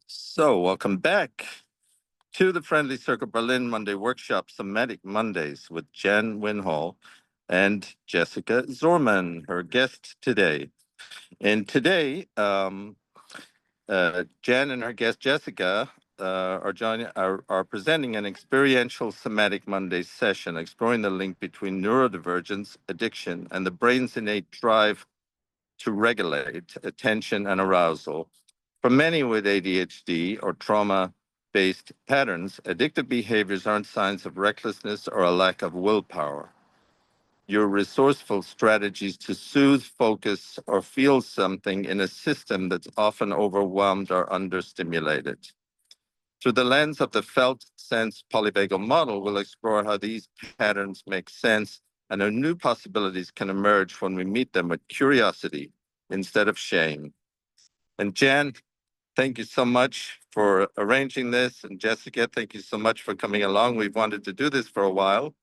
So, welcome back to the Friendly Circle Berlin Monday workshop, Somatic Mondays, with Jan Winhall and Jessica Zorman, her guest today. And today, Jan and her guest Jessica are presenting an experiential Somatic Mondays session, exploring the link between neurodivergence, addiction, and the brain's innate drive to regulate attention and arousal. For many with ADHD or trauma-based patterns, addictive behaviors aren't signs of recklessness or a lack of willpower. Your resourceful strategies to soothe, focus, or feel something in a system that's often overwhelmed or understimulated. Through the lens of the Felt Sense Polyvagal Model, we'll explore how these patterns make sense and how new possibilities can emerge when we meet them with curiosity instead of shame. And Jan, thank you so much for arranging this. And Jessica, thank you so much for coming along. We've wanted to do this for a while.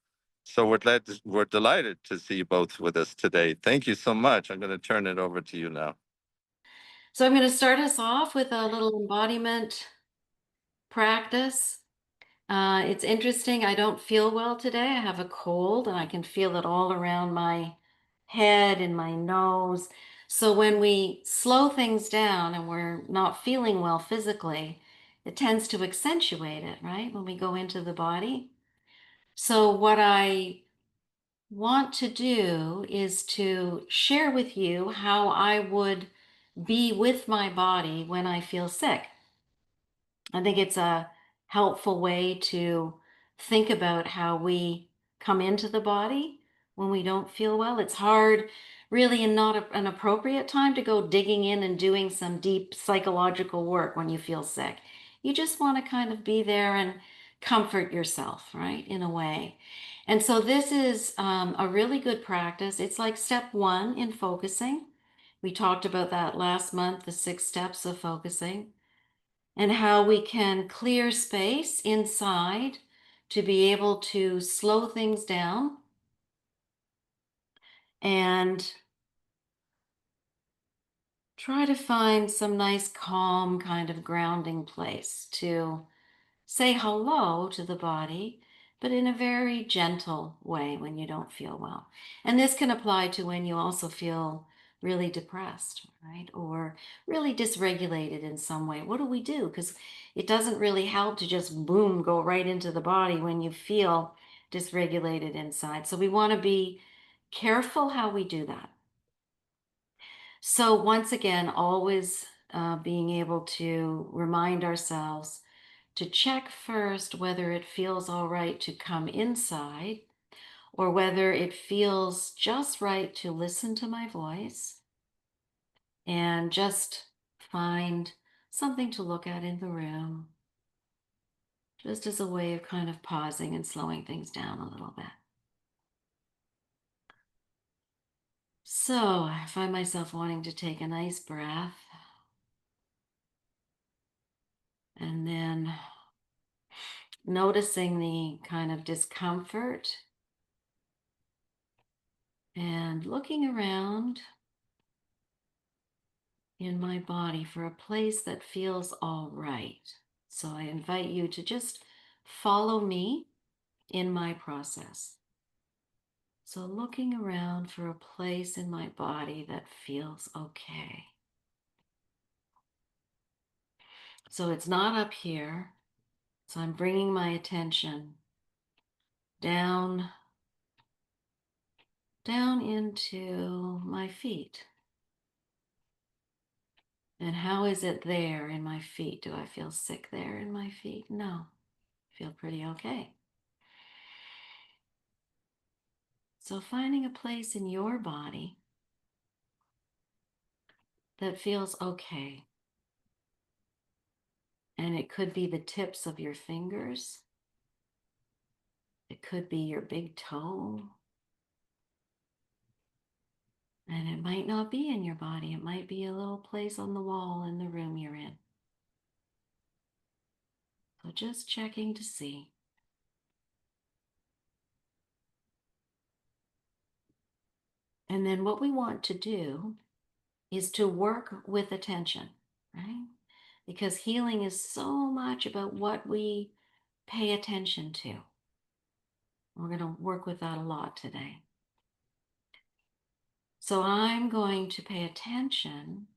So we're delighted to see you both with us today. Thank you so much. I'm going to turn it over to you now. So I'm going to start us off with a little embodiment practice. It's interesting. I don't feel well today. I have a cold and I can feel it all around my head and my nose. So when we slow things down and we're not feeling well physically, it tends to accentuate it, right? When we go into the body. So what I want to do is to share with you how I would be with my body when I feel sick. I think it's a helpful way to think about how we come into the body when we don't feel well. It's hard, really, and not an appropriate time to go digging in and doing some deep psychological work when you feel sick. You just want to kind of be there and comfort yourself, right, in a way. And so this is a really good practice. It's like step one in focusing. We talked about that last month, the 6 steps of focusing, and how we can clear space inside to be able to slow things down and try to find some nice, calm, kind of grounding place to say hello to the body, but in a very gentle way when you don't feel well. And this can apply to when you also feel really depressed, right? Or really dysregulated in some way. What do we do? Because it doesn't really help to just boom, go right into the body when you feel dysregulated inside. So we want to be careful how we do that. So once again, always being able to remind ourselves to check first whether it feels all right to come inside or whether it feels just right to listen to my voice and just find something to look at in the room, just as a way of kind of pausing and slowing things down a little bit. So I find myself wanting to take a nice breath and then noticing the kind of discomfort and looking around in my body for a place that feels all right. So I invite you to just follow me in my process. So looking around for a place in my body that feels okay. So it's not up here. So I'm bringing my attention down into my feet. And how is it there in my feet? Do I feel sick there in my feet? No, I feel pretty okay. So finding a place in your body that feels okay. And it could be the tips of your fingers. It could be your big toe. And it might not be in your body. It might be a little place on the wall in the room you're in. So just checking to see. And then what we want to do is to work with attention, right? because healing is so much about what we pay attention to. We're going to work with that a lot today. So I'm going to pay attention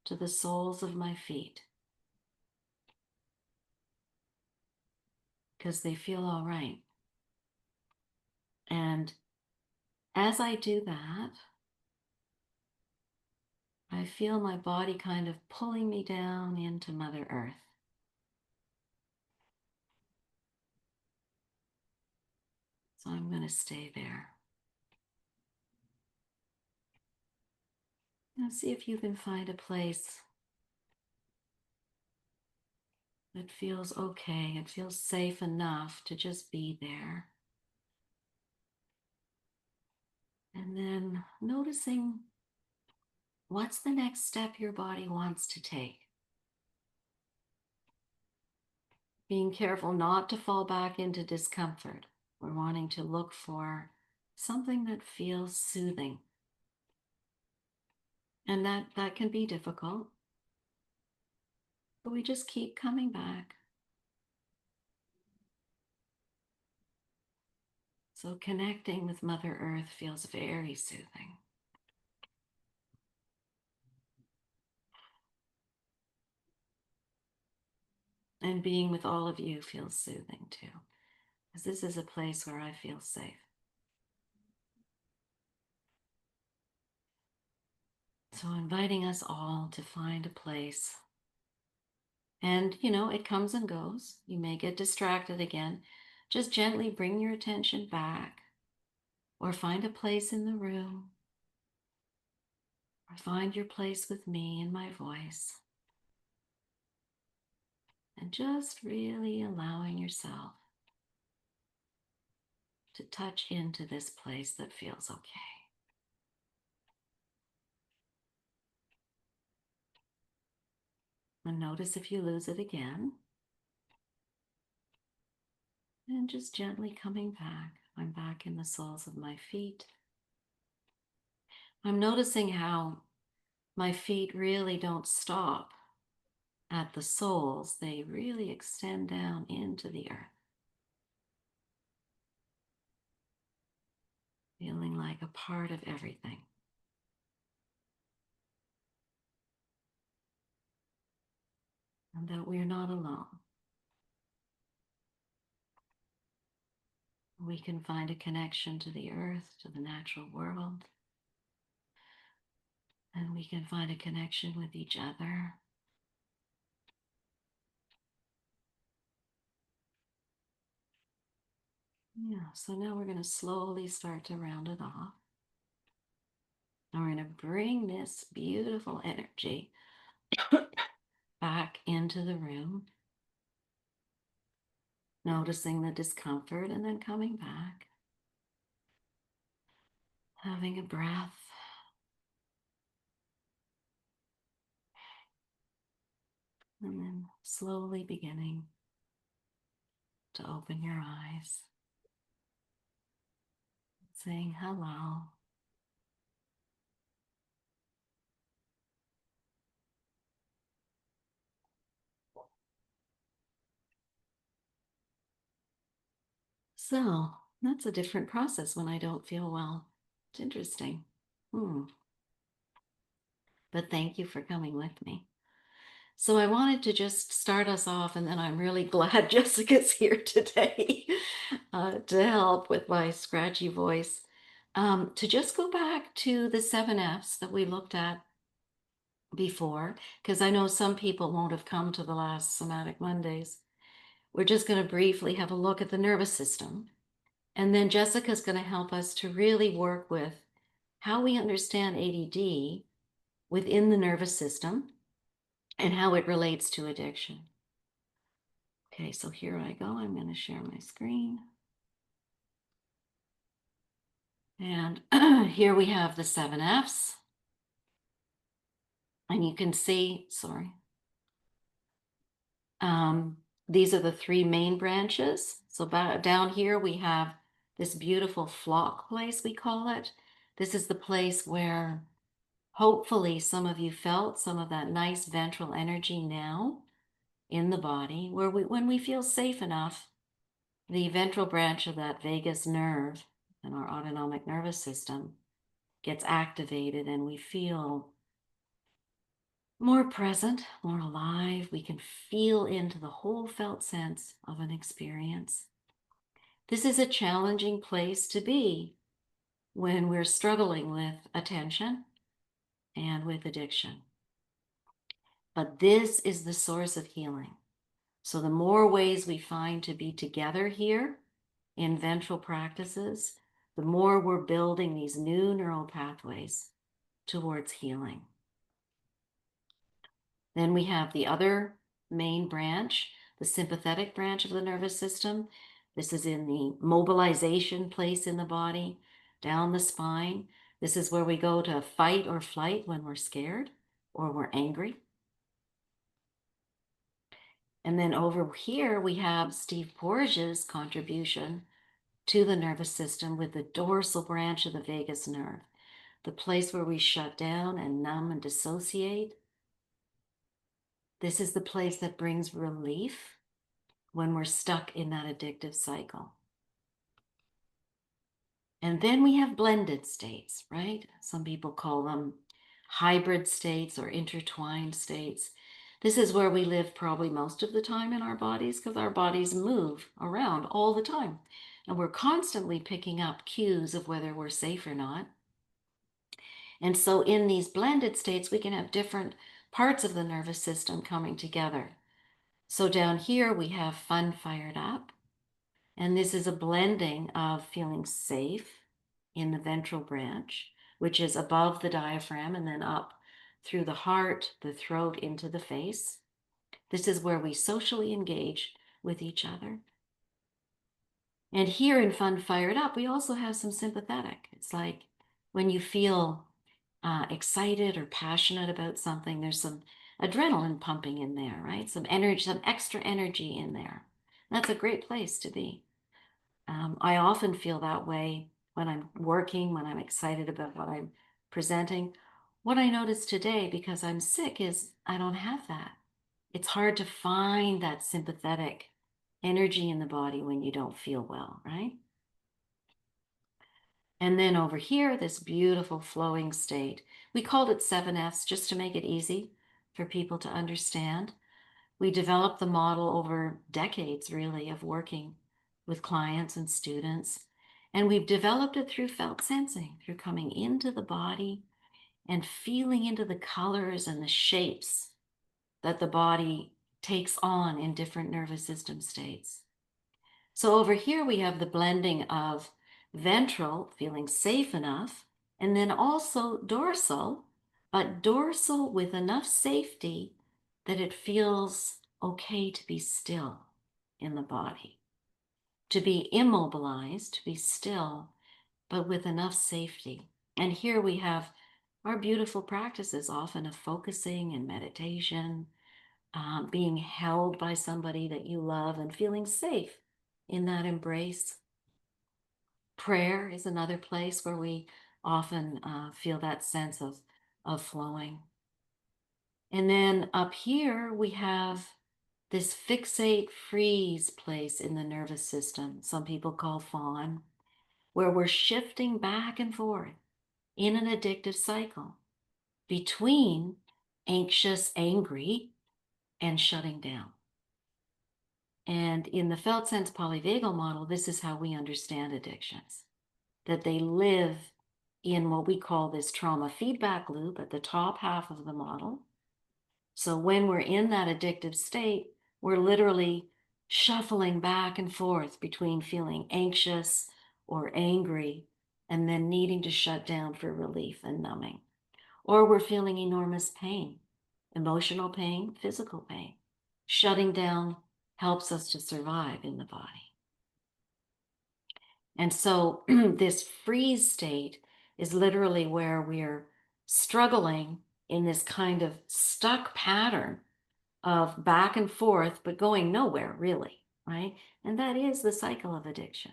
to the soles of my feet because they feel all right. And as I do that, I feel my body kind of pulling me down into Mother Earth. So I'm going to stay there. Now see if you can find a place that feels okay. It feels safe enough to just be there. And then noticing what's the next step your body wants to take. Being careful not to fall back into discomfort. We're wanting to look for something that feels soothing. And that can be difficult. But we just keep coming back. So connecting with Mother Earth feels very soothing. And being with all of you feels soothing too, because this is a place where I feel safe. So inviting us all to find a place. And, it comes and goes. You may get distracted again. Just gently bring your attention back, or find a place in the room, or find your place with me and my voice. And just really allowing yourself to touch into this place that feels okay. And notice if you lose it again. And just gently coming back. I'm back in the soles of my feet. I'm noticing how my feet really don't stop at the soles. They really extend down into the earth. Feeling like a part of everything. And that we're not alone. We can find a connection to the earth, to the natural world. And we can find a connection with each other. Yeah, so now we're going to slowly start to round it off. And we're going to bring this beautiful energy back into the room. Noticing the discomfort and then coming back. Having a breath. And then slowly beginning to open your eyes. Saying hello. So that's a different process when I don't feel well. It's interesting. But thank you for coming with me. So I wanted to just start us off, and then I'm really glad Jessica's here today to help with my scratchy voice. To just go back to the 7 Fs that we looked at before, because I know some people won't have come to the last Somatic Mondays. We're just going to briefly have a look at the nervous system. And then Jessica's going to help us to really work with how we understand ADD within the nervous system and how it relates to addiction. Okay, so here I go. I'm going to share my screen. And here we have the 7 Fs. And you can see, these are the 3 main branches. So down here we have this beautiful flock place, we call it. This is the place where Hopefully, some of you felt some of that nice ventral energy now in the body, where when we feel safe enough, the ventral branch of that vagus nerve in our autonomic nervous system gets activated and we feel more present, more alive. We can feel into the whole felt sense of an experience. This is a challenging place to be when we're struggling with attention and with addiction. But this is the source of healing. So the more ways we find to be together here in ventral practices, the more we're building these new neural pathways towards healing. Then we have the other main branch, the sympathetic branch of the nervous system. This is in the mobilization place in the body, down the spine. This is where we go to fight or flight when we're scared or we're angry. And then over here, we have Steve Porges' contribution to the nervous system with the dorsal branch of the vagus nerve, the place where we shut down and numb and dissociate. This is the place that brings relief when we're stuck in that addictive cycle. And then we have blended states, right? Some people call them hybrid states or intertwined states. This is where we live probably most of the time in our bodies because our bodies move around all the time. And we're constantly picking up cues of whether we're safe or not. And so in these blended states, we can have different parts of the nervous system coming together. So down here, we have fun fired up. And this is a blending of feeling safe in the ventral branch, which is above the diaphragm and then up through the heart, the throat, into the face. This is where we socially engage with each other. And here in Fun Fired Up, we also have some sympathetic. It's like when you feel excited or passionate about something, there's some adrenaline pumping in there, right? Some energy, some extra energy in there. That's a great place to be. I often feel that way when I'm working, when I'm excited about what I'm presenting. What I noticed today, because I'm sick, is I don't have that. It's hard to find that sympathetic energy in the body when you don't feel well, right? And then over here, this beautiful flowing state. We called it 7Fs just to make it easy for people to understand. We developed the model over decades, really, of working with clients and students. And we've developed it through felt sensing, through coming into the body and feeling into the colors and the shapes that the body takes on in different nervous system states. So over here, we have the blending of ventral, feeling safe enough, and then also dorsal, but dorsal with enough safety that it feels okay to be still in the body, to be immobilized, to be still, but with enough safety. And here we have our beautiful practices, often of focusing and meditation, being held by somebody that you love and feeling safe in that embrace. Prayer is another place where we often feel that sense of flowing. And then up here, we have this fixate freeze place in the nervous system, some people call fawn, where we're shifting back and forth in an addictive cycle between anxious, angry, and shutting down. And in the Felt Sense Polyvagal Model, this is how we understand addictions, that they live in what we call this trauma feedback loop at the top half of the model. So when we're in that addictive state, we're literally shuffling back and forth between feeling anxious or angry and then needing to shut down for relief and numbing. Or we're feeling enormous pain, emotional pain, physical pain. Shutting down helps us to survive in the body. And so this freeze state is literally where we're struggling in this kind of stuck pattern of back and forth, but going nowhere really, right? And that is the cycle of addiction.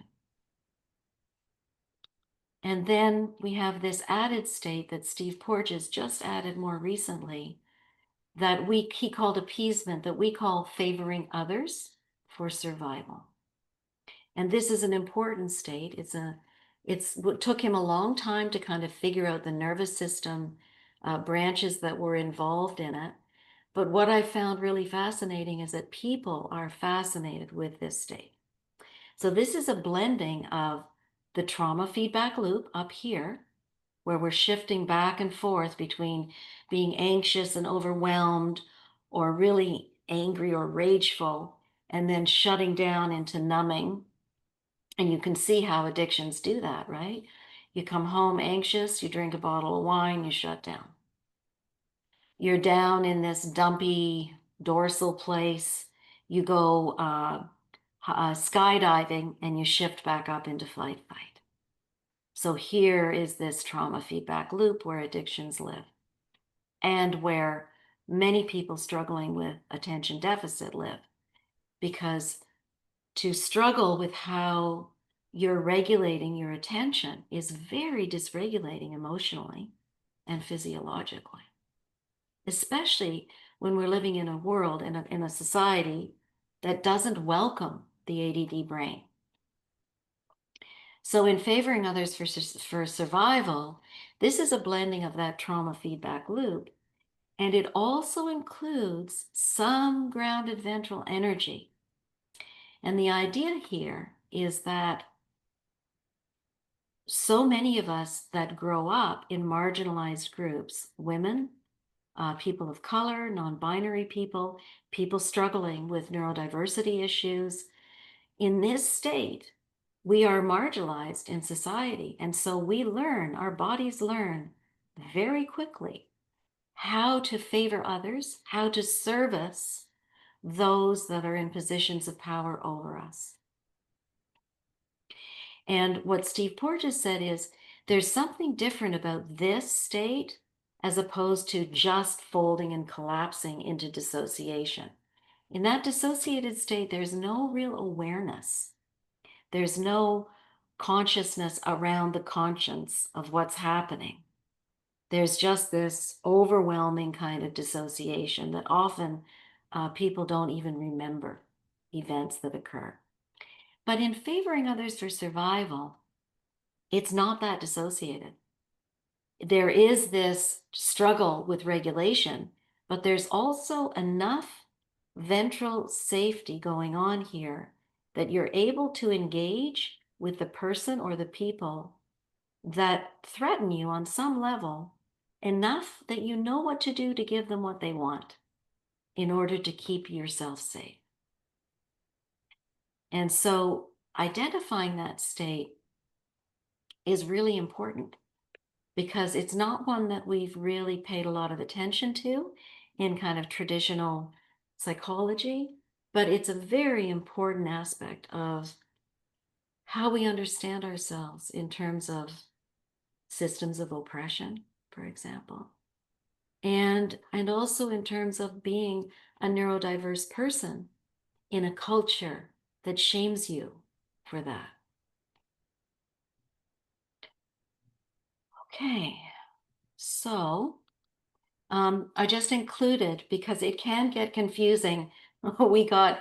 And then we have this added state that Steve Porges just added more recently that he called appeasement, that we call favoring others for survival. And this is an important state. It took him a long time to kind of figure out the nervous system branches that were involved in it. But what I found really fascinating is that people are fascinated with this state. So this is a blending of the trauma feedback loop up here, where we're shifting back and forth between being anxious and overwhelmed or really angry or rageful, and then shutting down into numbing. And you can see how addictions do that, right? You come home anxious, you drink a bottle of wine, you shut down. You're down in this dumpy dorsal place, you go skydiving, and you shift back up into flight fight. So here is this trauma feedback loop where addictions live, and where many people struggling with attention deficit live, because to struggle with how you're regulating your attention is very dysregulating emotionally and physiologically, especially when we're living in a world, in a society that doesn't welcome the ADD brain. So in favoring others for survival, this is a blending of that trauma feedback loop. And it also includes some grounded ventral energy. And the idea here is that so many of us that grow up in marginalized groups, women, people of color, non-binary people, people struggling with neurodiversity issues, in this state, we are marginalized in society. And so we learn, our bodies learn very quickly how to favor others, how to service those that are in positions of power over us. And what Steve Porges said is there's something different about this state as opposed to just folding and collapsing into dissociation. In that dissociated state, there's no real awareness. There's no consciousness around the conscience of what's happening. There's just this overwhelming kind of dissociation that often people don't even remember events that occur. But in favoring others for survival, it's not that dissociated. There is this struggle with regulation, but there's also enough ventral safety going on here that you're able to engage with the person or the people that threaten you on some level enough that you know what to do to give them what they want in order to keep yourself safe. And so identifying that state is really important because it's not one that we've really paid a lot of attention to in kind of traditional psychology, but it's a very important aspect of how we understand ourselves in terms of systems of oppression, for example, and also in terms of being a neurodiverse person in a culture that shames you for that. Okay, so I just included, because it can get confusing. We got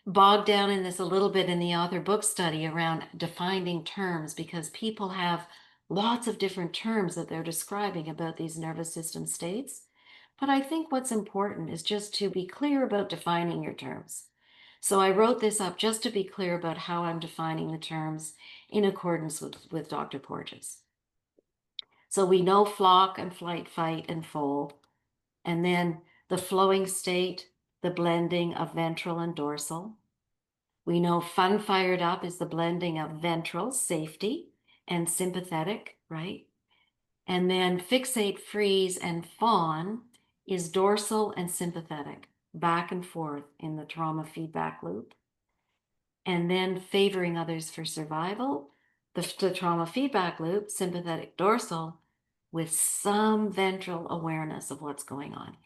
bogged down in this a little bit in the author book study around defining terms, because people have lots of different terms that they're describing about these nervous system states. But I think what's important is just to be clear about defining your terms. So I wrote this up just to be clear about how I'm defining the terms in accordance with Dr. Porges. So we know flock and flight, fight, and fold. And then the flowing state, the blending of ventral and dorsal. We know fun fired up is the blending of ventral, safety, and sympathetic, right? And then fixate, freeze, and fawn is dorsal and sympathetic, back and forth in the trauma feedback loop. And then favoring others for survival, the trauma feedback loop, sympathetic, dorsal, with some ventral awareness of what's going on here.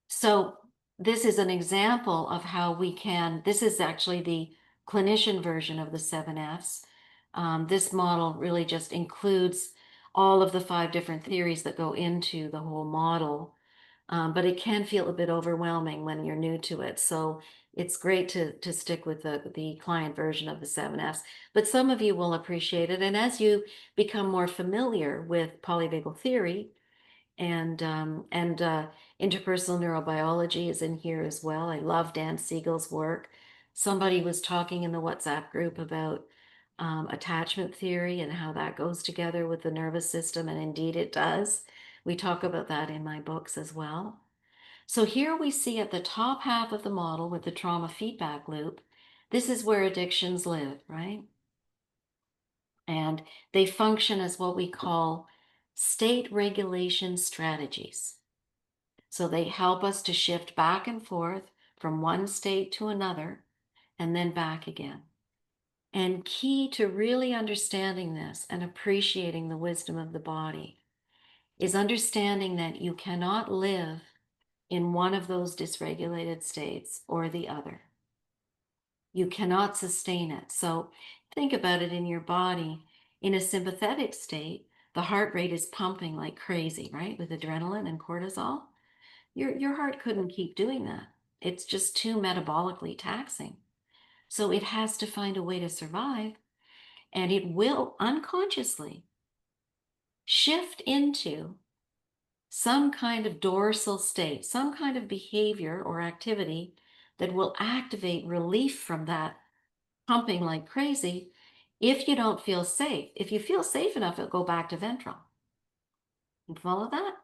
So this is an example of how we can, this is actually the clinician version of the 7 Fs. This model really just includes all of the 5 different theories that go into the whole model. But it can feel a bit overwhelming when you're new to it. So it's great to stick with the client version of the 7Fs. But some of you will appreciate it. And as you become more familiar with polyvagal theory, and interpersonal neurobiology is in here as well. I love Dan Siegel's work. Somebody was talking in the WhatsApp group about attachment theory and how that goes together with the nervous system, and indeed it does. We talk about that in my books as well. So here we see at the top half of the model with the trauma feedback loop, this is where addictions live, right? And they function as what we call state regulation strategies. So they help us to shift back and forth from one state to another and then back again. And key to really understanding this and appreciating the wisdom of the body is understanding that you cannot live in one of those dysregulated states or the other. You cannot sustain it. So think about it in your body. In a sympathetic state, the heart rate is pumping like crazy, right? With adrenaline and cortisol. Your heart couldn't keep doing that. It's just too metabolically taxing. So it has to find a way to survive, and it will unconsciously shift into some kind of dorsal state, some kind of behavior or activity that will activate relief from that pumping like crazy if you don't feel safe. If you feel safe enough, it'll go back to ventral. You follow that?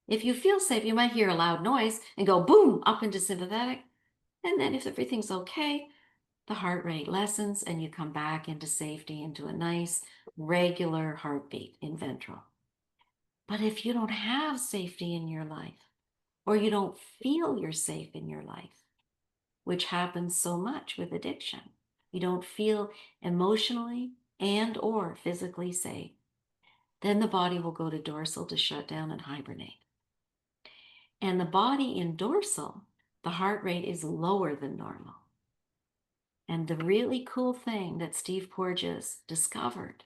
If you feel safe, you might hear a loud noise and go boom up into sympathetic. And then if everything's okay, the heart rate lessens and you come back into safety, into a nice regular heartbeat in ventral. But if you don't have safety in your life, or you don't feel you're safe in your life, which happens so much with addiction, you don't feel emotionally and or physically safe, then the body will go to dorsal to shut down and hibernate. And the body in dorsal, the heart rate is lower than normal. And the really cool thing that Steve Porges discovered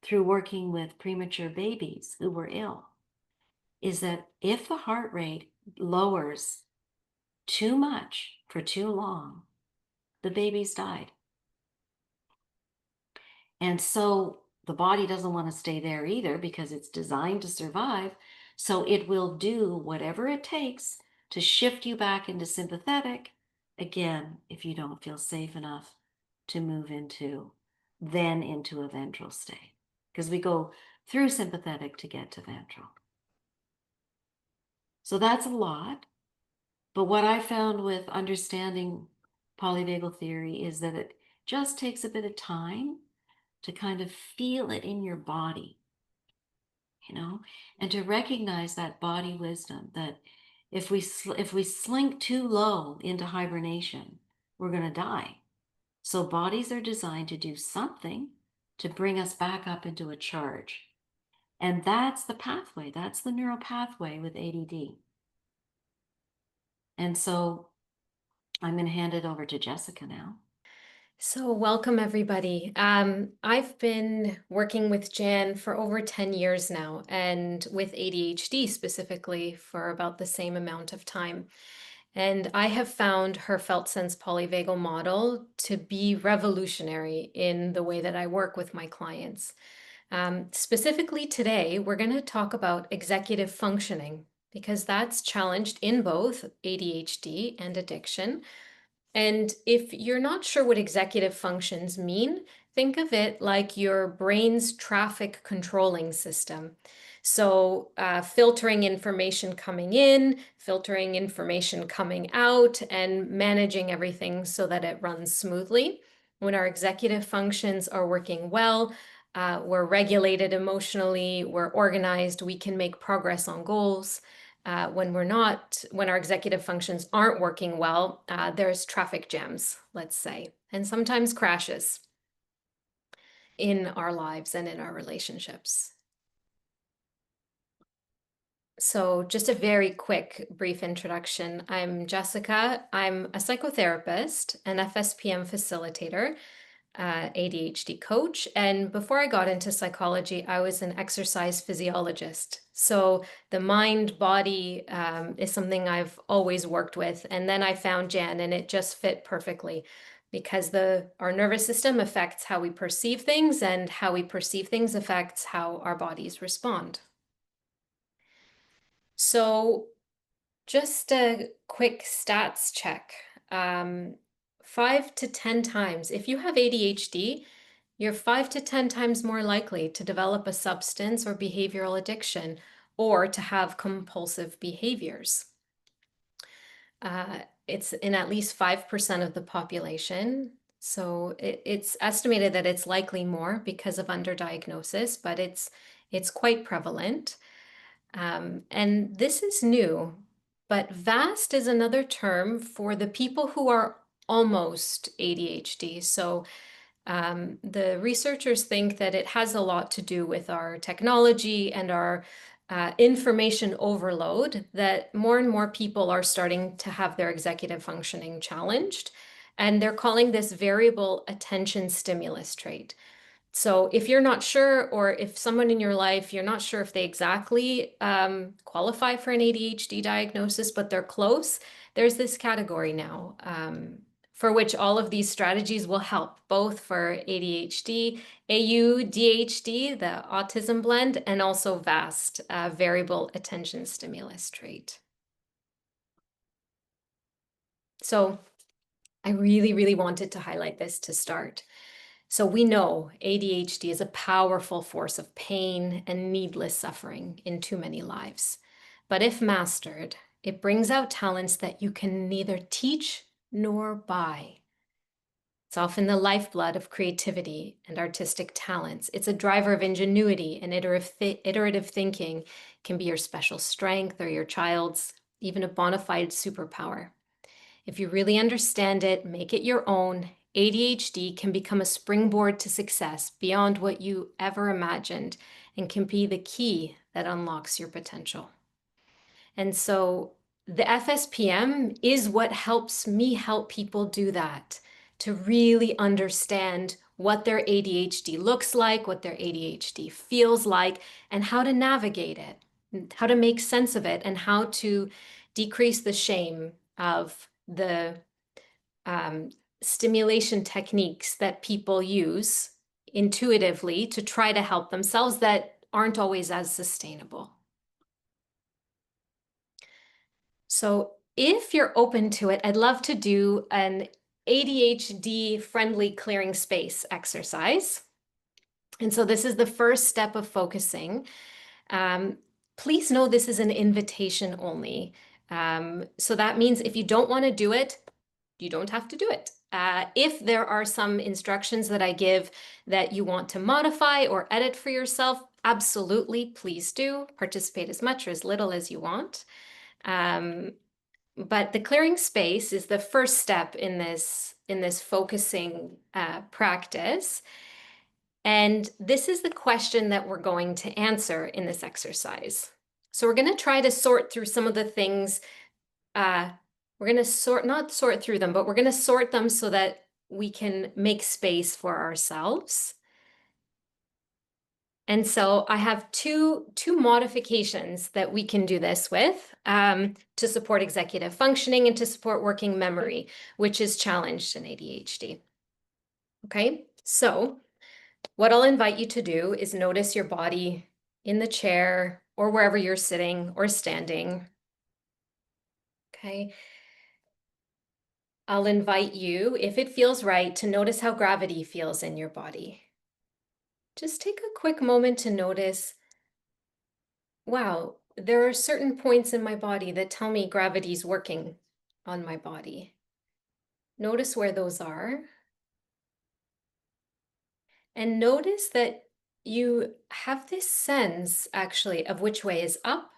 through working with premature babies who were ill is that if the heart rate lowers too much for too long, the babies died. And so the body doesn't want to stay there either because it's designed to survive. So it will do whatever it takes to shift you back into sympathetic again if you don't feel safe enough to move into a ventral state, because we go through sympathetic to get to ventral. So that's a lot. But what I found with understanding polyvagal theory is that it just takes a bit of time to kind of feel it in your body, and to recognize that body wisdom, that if we slink too low into hibernation, we're going to die. So bodies are designed to do something to bring us back up into a charge. And that's the pathway. That's the neural pathway with ADD. And so I'm going to hand it over to Jessica now. So welcome, everybody. I've been working with Jan for over 10 years now, and with ADHD specifically for about the same amount of time. And I have found her Felt Sense Polyvagal Model to be revolutionary in the way that I work with my clients. Specifically today, we're going to talk about executive functioning, because that's challenged in both ADHD and addiction. And if you're not sure what executive functions mean, think of it like your brain's traffic controlling system. So filtering information coming in, filtering information coming out, and managing everything so that it runs smoothly. When our executive functions are working well, we're regulated emotionally, we're organized, we can make progress on goals. When our executive functions aren't working well, there's traffic jams, let's say, and sometimes crashes in our lives and in our relationships. So just a very quick, brief introduction. I'm Jessica. I'm a psychotherapist, an FSPM facilitator. ADHD coach. And before I got into psychology, I was an exercise physiologist. So the mind body is something I've always worked with. And then I found Jan, and it just fit perfectly because our nervous system affects how we perceive things, and how we perceive things affects how our bodies respond. So just a quick stats check. 5 to 10 times, if you have ADHD, you're 5 to 10 times more likely to develop a substance or behavioral addiction, or to have compulsive behaviors. It's in at least 5% of the population. So it's estimated that it's likely more because of underdiagnosis, but it's quite prevalent. And this is new, but VAST is another term for the people who are almost ADHD. So the researchers think that it has a lot to do with our technology and our information overload, that more and more people are starting to have their executive functioning challenged. And they're calling this variable attention stimulus trait. So if you're not sure, or if someone in your life, you're not sure if they exactly qualify for an ADHD diagnosis, but they're close, there's this category now for which all of these strategies will help, both for ADHD, AU, DHD, the autism blend, and also VAST, variable attention stimulus trait. So I really, really wanted to highlight this to start. So we know ADHD is a powerful force of pain and needless suffering in too many lives. But if mastered, it brings out talents that you can neither teach nor buy. It's often the lifeblood of creativity and artistic talents. It's a driver of ingenuity, and iterative thinking can be your special strength or your child's, even a bona fide superpower. If you really understand it, make it your own, ADHD can become a springboard to success beyond what you ever imagined, and can be the key that unlocks your potential. And so the FSPM is what helps me help people do that, to really understand what their ADHD looks like, what their ADHD feels like, and how to navigate it, how to make sense of it, and how to decrease the shame of the stimulation techniques that people use intuitively to try to help themselves that aren't always as sustainable. So if you're open to it, I'd love to do an ADHD friendly clearing space exercise. And so this is the first step of focusing. Please know this is an invitation only. So that means if you don't want to do it, you don't have to do it. If there are some instructions that I give that you want to modify or edit for yourself, absolutely, please do. Participate as much or as little as you want. But the clearing space is the first step in this focusing practice. And this is the question that we're going to answer in this exercise. So we're going to try to sort through some of the things. We're going to not sort through them, but we're going to sort them so that we can make space for ourselves. And so I have two modifications that we can do this with to support executive functioning and to support working memory, which is challenged in ADHD. Okay, so what I'll invite you to do is notice your body in the chair or wherever you're sitting or standing. Okay. I'll invite you, if it feels right, to notice how gravity feels in your body. Just take a quick moment to notice, wow, there are certain points in my body that tell me gravity's working on my body. Notice where those are. And notice that you have this sense, actually, of which way is up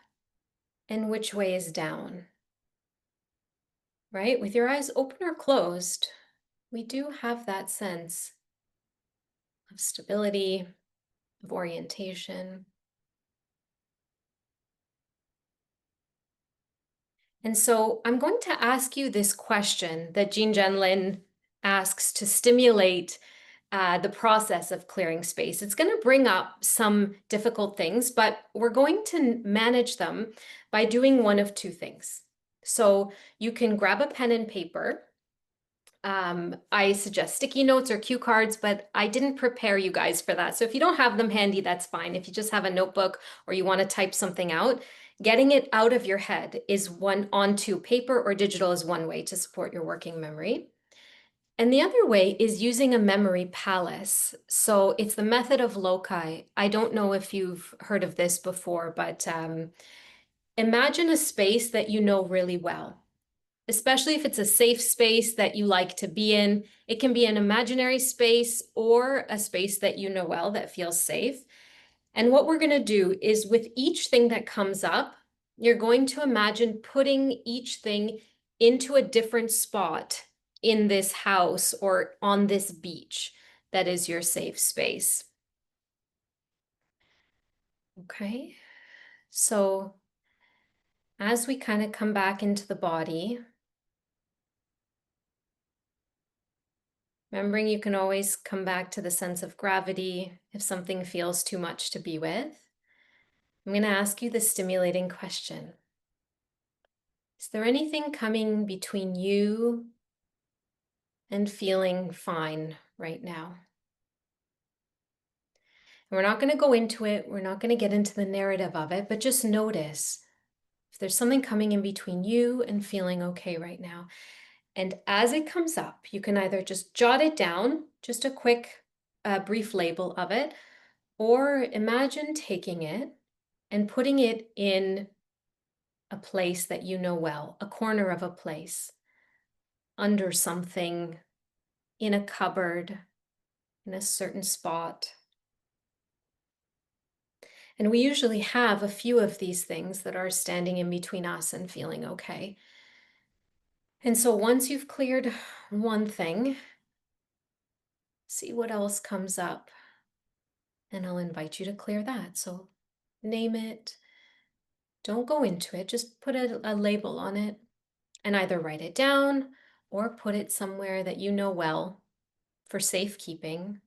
and which way is down. Right? With your eyes open or closed, we do have that sense of stability, of orientation. And so I'm going to ask you this question that Jean Genlin asks to stimulate the process of clearing space. It's going to bring up some difficult things, but we're going to manage them by doing one of two things. So you can grab a pen and paper. I suggest sticky notes or cue cards, but I didn't prepare you guys for that. So if you don't have them handy, that's fine. If you just have a notebook or you want to type something out, getting it out of your head is one onto paper or digital is one way to support your working memory. And the other way is using a memory palace. So it's the method of loci. I don't know if you've heard of this before, but imagine a space that you know really well, especially if it's a safe space that you like to be in. It can be an imaginary space or a space that you know well that feels safe. And what we're going to do is with each thing that comes up, you're going to imagine putting each thing into a different spot in this house or on this beach that is your safe space. Okay, so as we kind of come back into the body, remembering you can always come back to the sense of gravity if something feels too much to be with. I'm going to ask you the stimulating question. Is there anything coming between you and feeling fine right now? And we're not going to go into it. We're not going to get into the narrative of it, but just notice if there's something coming in between you and feeling okay right now. And as it comes up, you can either just jot it down, just a quick, brief label of it, or imagine taking it and putting it in a place that you know well, a corner of a place, under something, in a cupboard, in a certain spot. And we usually have a few of these things that are standing in between us and feeling okay. And so once you've cleared one thing, see what else comes up. And I'll invite you to clear that. So name it. Don't go into it. Just put a label on it and either write it down or put it somewhere that you know well for safekeeping.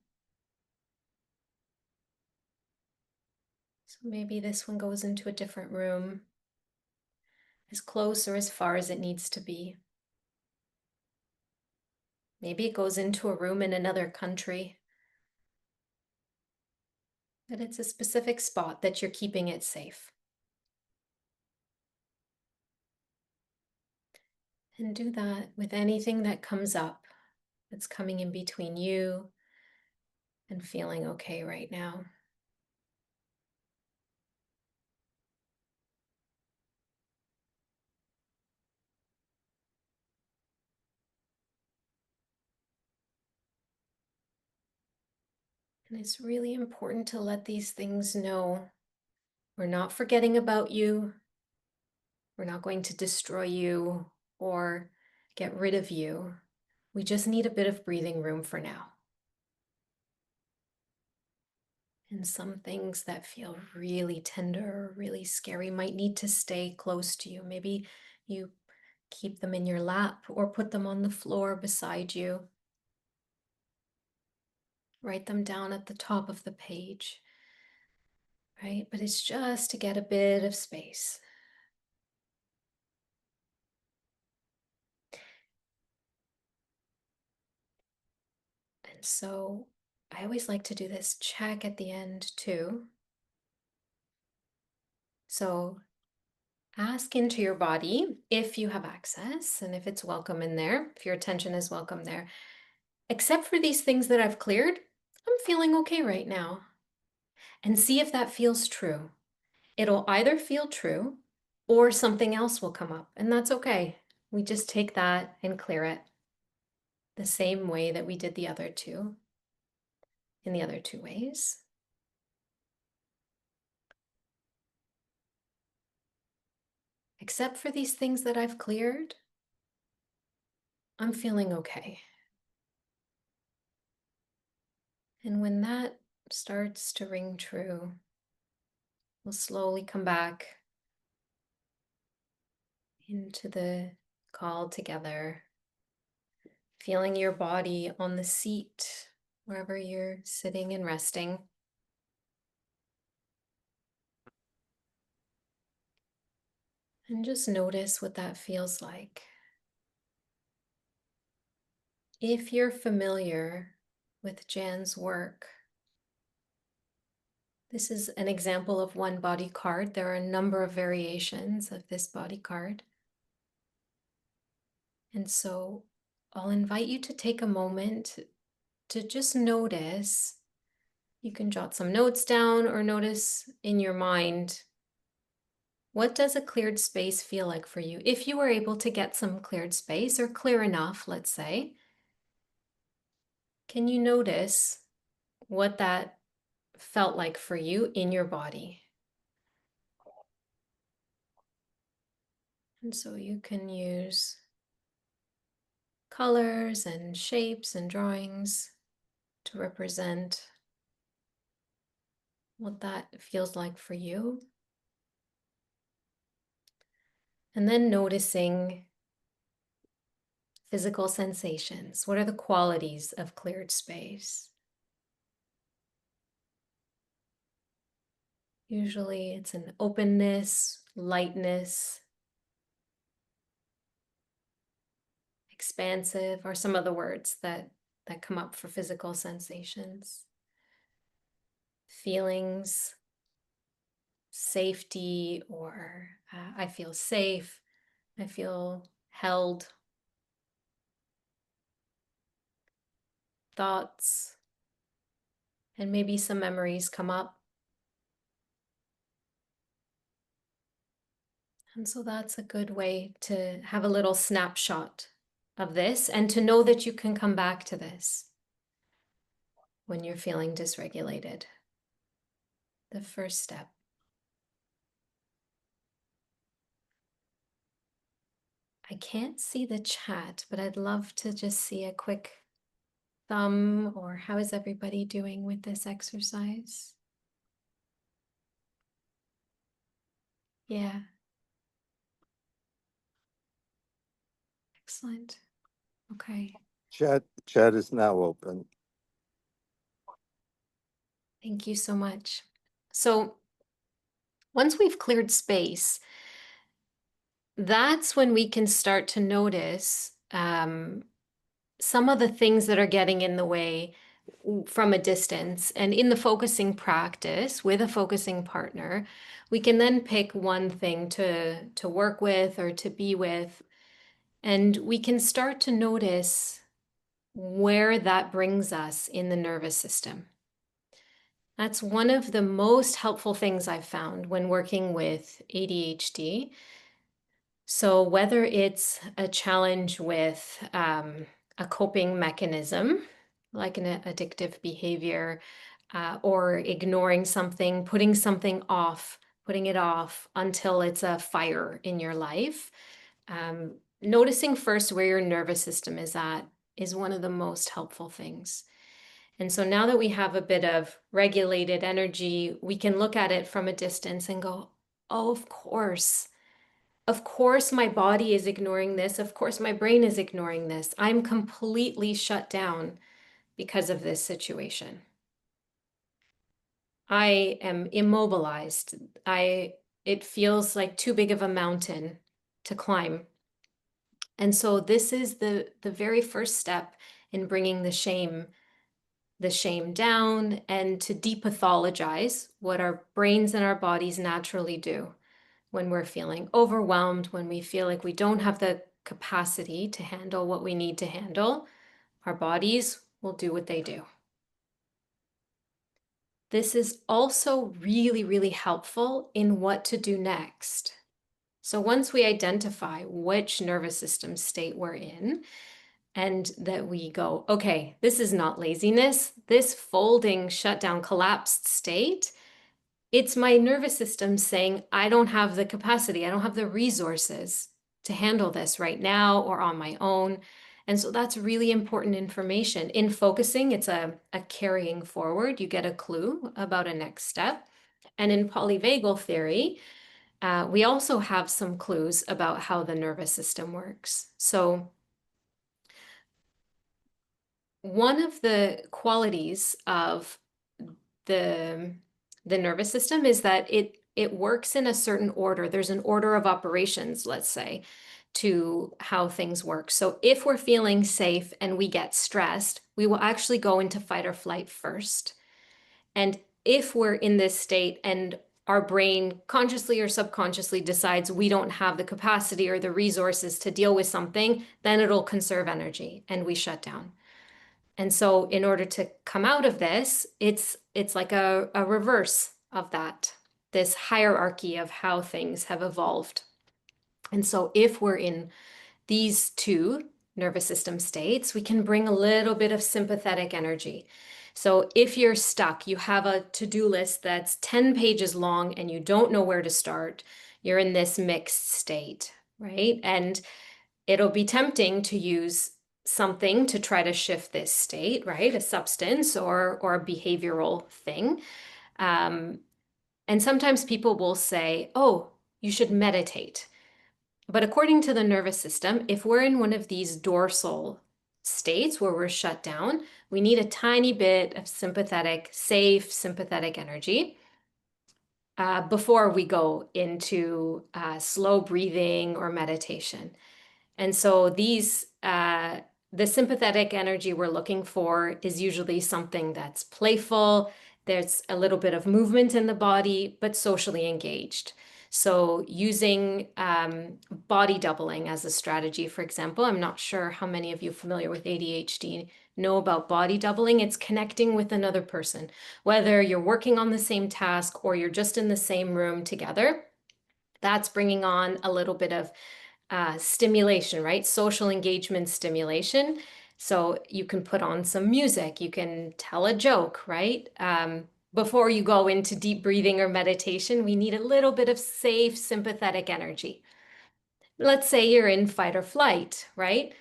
So maybe this one goes into a different room, as close or as far as it needs to be. Maybe it goes into a room in another country. But it's a specific spot that you're keeping it safe. And do that with anything that comes up that's coming in between you and feeling okay right now. And it's really important to let these things know we're not forgetting about you. We're not going to destroy you or get rid of you. We just need a bit of breathing room for now. And some things that feel really tender or really scary might need to stay close to you. Maybe you keep them in your lap or put them on the floor beside you. Write them down at the top of the page, right? But it's just to get a bit of space. And so I always like to do this check at the end too. So ask into your body if you have access and if it's welcome in there, if your attention is welcome there. Except for these things that I've cleared, I'm feeling okay right now. And see if that feels true. It'll either feel true or something else will come up, and that's okay. We just take that and clear it the same way that we did the other two, in the other two ways. Except for these things that I've cleared, I'm feeling okay. And when that starts to ring true, we'll slowly come back into the call together, feeling your body on the seat wherever you're sitting and resting. And just notice what that feels like. If you're familiar with Jan's work, this is an example of one body card. There are a number of variations of this body card. And so I'll invite you to take a moment to just notice. You can jot some notes down or notice in your mind, what does a cleared space feel like for you? If you were able to get some cleared space, or clear enough, let's say, can you notice what that felt like for you in your body? And so you can use colors and shapes and drawings to represent what that feels like for you. And then noticing physical sensations. What are the qualities of cleared space? Usually it's an openness, lightness, expansive, or some of the words that come up for physical sensations. Feelings, safety, or I feel safe, I feel held. Thoughts, and maybe some memories come up. And so that's a good way to have a little snapshot of this and to know that you can come back to this when you're feeling dysregulated. The first step. I can't see the chat, but I'd love to just see a quick thumb, or how is everybody doing with this exercise? Yeah. Excellent. Okay. Chat is now open. Thank you so much. So once we've cleared space, that's when we can start to notice some of the things that are getting in the way from a distance. And in the focusing practice with a focusing partner, we can then pick one thing to work with or to be with. And we can start to notice where that brings us in the nervous system. That's one of the most helpful things I've found when working with ADHD. So whether it's a challenge with a coping mechanism, like an addictive behavior, or ignoring something, putting something off, putting it off until it's a fire in your life, noticing first where your nervous system is at is one of the most helpful things. And so now that we have a bit of regulated energy, we can look at it from a distance and go, oh, of course my body is ignoring this. Of course my brain is ignoring this. I'm completely shut down because of this situation. I am immobilized. It feels like too big of a mountain to climb. And so this is the very first step in bringing the shame down and to depathologize what our brains and our bodies naturally do when we're feeling overwhelmed, when we feel like we don't have the capacity to handle what we need to handle. Our bodies will do what they do. This is also really, really helpful in what to do next. So once we identify which nervous system state we're in, and that we go, okay, this is not laziness, this folding, shutdown, collapsed state, it's my nervous system saying, I don't have the capacity, I don't have the resources to handle this right now or on my own. And so that's really important information. In focusing, it's a carrying forward. You get a clue about a next step. And in polyvagal theory, we also have some clues about how the nervous system works. So one of the qualities of the nervous system is that it works in a certain order. There's an order of operations, let's say, to how things work. So if we're feeling safe and we get stressed, we will actually go into fight or flight first. And if we're in this state and our brain consciously or subconsciously decides we don't have the capacity or the resources to deal with something, then it'll conserve energy and we shut down. And so in order to come out of this, it's like a reverse of that, this hierarchy of how things have evolved. And so if we're in these two nervous system states, we can bring a little bit of sympathetic energy. So if you're stuck, you have a to-do list that's 10 pages long and you don't know where to start, you're in this mixed state, right? And it'll be tempting to use something to try to shift this state, right? A substance or a behavioral thing. And sometimes people will say, oh, you should meditate. But according to the nervous system, if we're in one of these dorsal states where we're shut down, we need a tiny bit of sympathetic, safe, sympathetic energy before we go into slow breathing or meditation. And so the sympathetic energy we're looking for is usually something that's playful, there's a little bit of movement in the body, but socially engaged. So using body doubling as a strategy, for example, I'm not sure how many of you familiar with ADHD know about body doubling. It's connecting with another person, whether you're working on the same task or you're just in the same room together. That's bringing on a little bit of stimulation, right? Social engagement stimulation. So you can put on some music, you can tell a joke, right? Before you go into deep breathing or meditation, we need a little bit of safe, sympathetic energy. Let's say you're in fight or flight, right?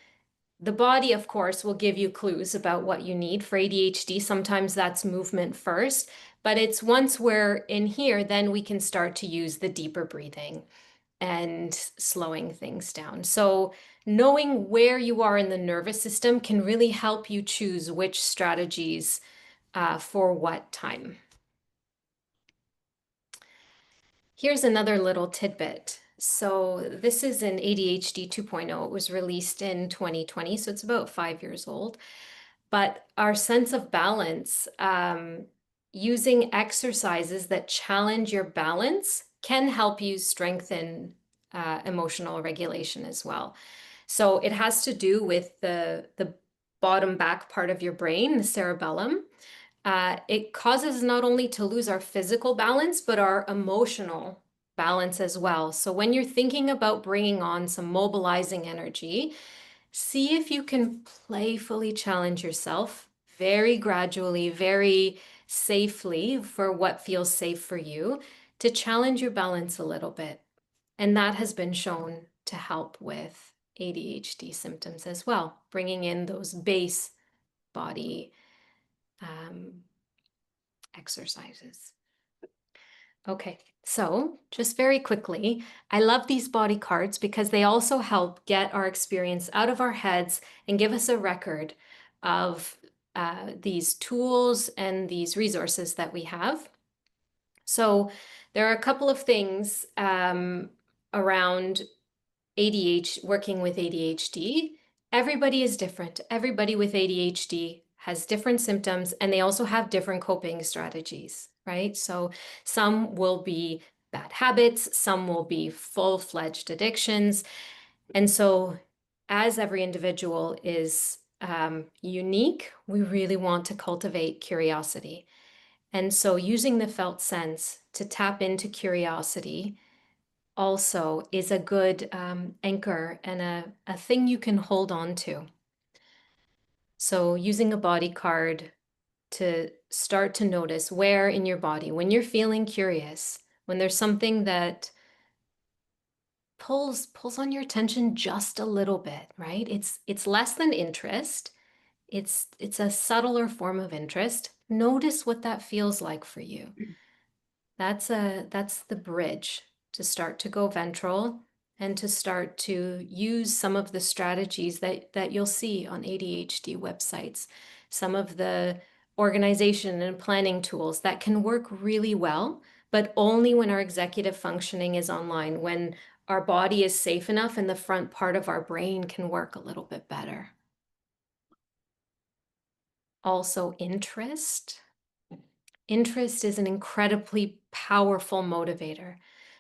The body, of course, will give you clues about what you need. For ADHD, sometimes that's movement first, but it's once we're in here, then we can start to use the deeper breathing and slowing things down. So knowing where you are in the nervous system can really help you choose which strategies for what time. Here's another little tidbit. So this is an ADHD 2.0. It was released in 2020, so it's about 5 years old. But our sense of balance, using exercises that challenge your balance can help you strengthen emotional regulation as well. So it has to do with the bottom back part of your brain, the cerebellum. It causes not only to lose our physical balance, but our emotional balance as well. So when you're thinking about bringing on some mobilizing energy, see if you can playfully challenge yourself very gradually, very safely for what feels safe for you to challenge your balance a little bit. And that has been shown to help with ADHD symptoms as well, bringing in those base body exercises. Okay, so just very quickly, I love these body cards because they also help get our experience out of our heads and give us a record of these tools and these resources that we have. So there are a couple of things around ADHD, working with ADHD. Everybody is different. Everybody with ADHD has different symptoms and they also have different coping strategies, right? So some will be bad habits, some will be full-fledged addictions. And so as every individual is unique, we really want to cultivate curiosity. And so using the felt sense to tap into curiosity also is a good anchor and a thing you can hold on to. So using a body card to start to notice where in your body, when you're feeling curious, when there's something that pulls on your attention just a little bit, right? It's less than interest. It's a subtler form of interest. Notice what that feels like for you. That's the bridge to start to go ventral and to start to use some of the strategies that you'll see on ADHD websites, some of the organization and planning tools that can work really well, but only when our executive functioning is online, when our body is safe enough and the front part of our brain can work a little bit better. Also, interest. Interest is an incredibly powerful motivator.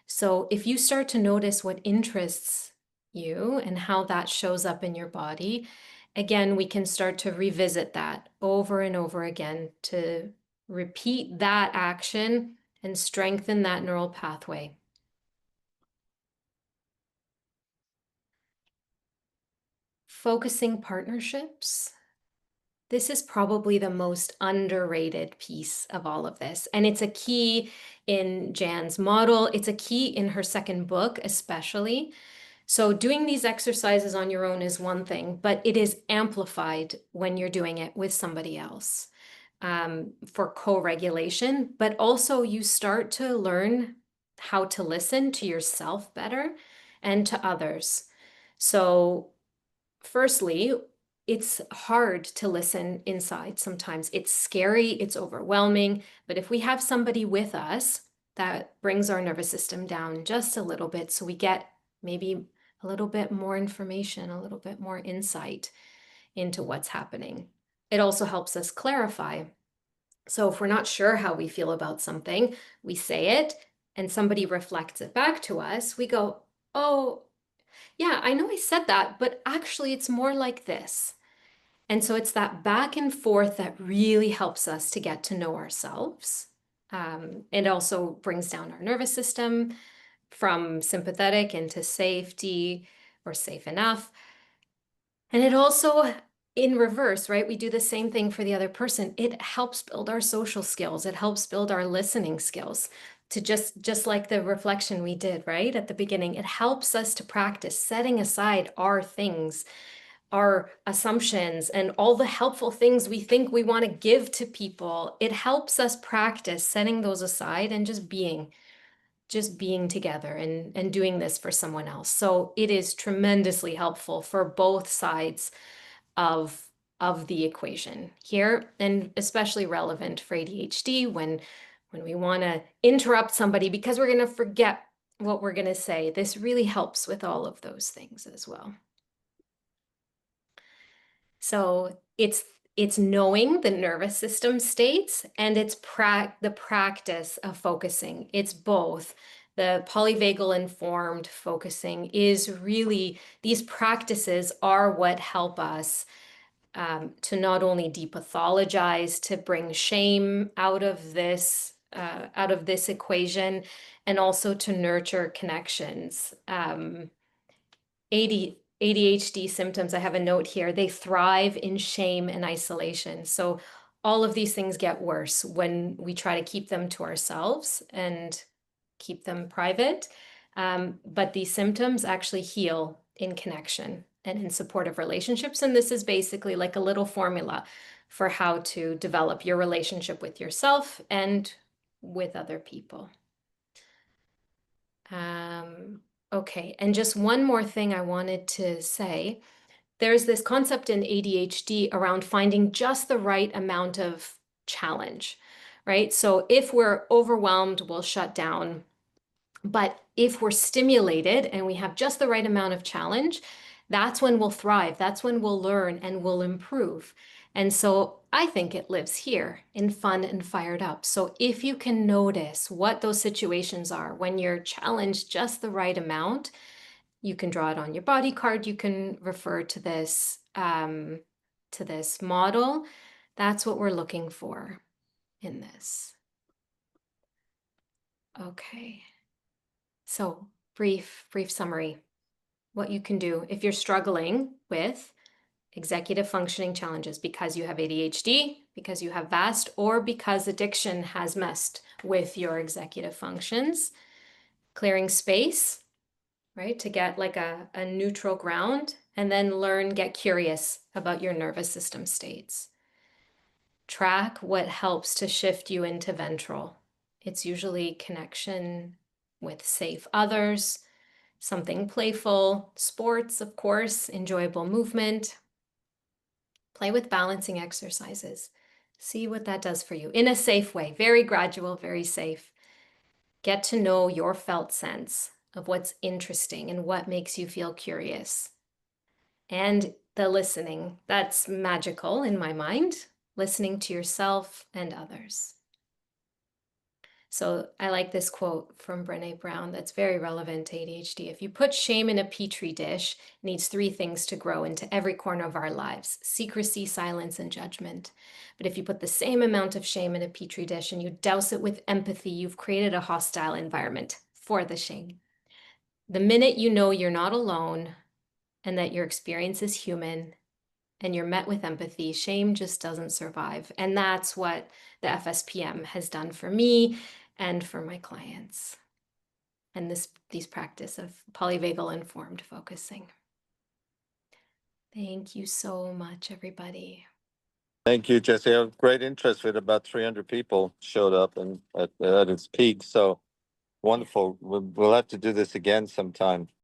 So if you start to notice what interests you and how that shows up in your body, again, we can start to revisit that over and over again to repeat that action and strengthen that neural pathway. Focusing partnerships. This is probably the most underrated piece of all of this. And it's a key in Jan's model. It's a key in her second book, especially. So doing these exercises on your own is one thing, but it is amplified when you're doing it with somebody else for co-regulation. But also you start to learn how to listen to yourself better and to others. So firstly, it's hard to listen inside sometimes. It's scary, it's overwhelming, but if we have somebody with us, that brings our nervous system down just a little bit so we get maybe a little bit more information, a little bit more insight into what's happening. It also helps us clarify. So if we're not sure how we feel about something, we say it and somebody reflects it back to us, we go, oh, yeah, I know I said that, but actually it's more like this. And so it's that back and forth that really helps us to get to know ourselves. It also brings down our nervous system from sympathetic into safety or safe enough. And it also, in reverse, right? We do the same thing for the other person. It helps build our social skills. It helps build our listening skills to just like the reflection we did, right? At the beginning, it helps us to practice setting aside our things, our assumptions, and all the helpful things we think we want to give to people. It helps us practice setting those aside and just being together and doing this for someone else. So it is tremendously helpful for both sides of the equation here, and especially relevant for ADHD when we want to interrupt somebody because we're going to forget what we're going to say. This really helps with all of those things as well. So it's knowing the nervous system states, and it's the practice of focusing. It's both. The polyvagal informed focusing is really, these practices are what help us to not only depathologize, to bring shame out of this equation, and also to nurture connections. ADHD symptoms, I have a note here, they thrive in shame and isolation. So all of these things get worse when we try to keep them to ourselves and keep them private. But these symptoms actually heal in connection and in supportive relationships. And this is basically like a little formula for how to develop your relationship with yourself and with other people. Okay, and just one more thing I wanted to say. There's this concept in ADHD around finding just the right amount of challenge, right? So if we're overwhelmed, we'll shut down. But if we're stimulated and we have just the right amount of challenge, that's when we'll thrive. That's when we'll learn and we'll improve. And so I think it lives here in fun and fired up. So if you can notice what those situations are when you're challenged just the right amount, you can draw it on your body card. You can refer to this model. That's what we're looking for in this. Okay. So brief summary. What you can do if you're struggling with executive functioning challenges because you have ADHD, because you have VAST, or because addiction has messed with your executive functions. Clearing space, right, to get like a neutral ground, and then get curious about your nervous system states. Track what helps to shift you into ventral. It's usually connection with safe others, something playful, sports, of course, enjoyable movement. Play with balancing exercises. See what that does for you in a safe way, very gradual, very safe. Get to know your felt sense of what's interesting and what makes you feel curious. And the listening, that's magical in my mind, listening to yourself and others. So I like this quote from Brené Brown that's very relevant to ADHD. If you put shame in a petri dish, it needs 3 things to grow into every corner of our lives: secrecy, silence, and judgment. But if you put the same amount of shame in a petri dish and you douse it with empathy, you've created a hostile environment for the shame. The minute you know you're not alone and that your experience is human and you're met with empathy, shame just doesn't survive. And that's what the FSPM has done for me and for my clients. And these practice of polyvagal informed focusing. Thank you so much, everybody. Thank you, Jessica. Great interest with about 300 people showed up and at its peak. So wonderful. We'll have to do this again sometime.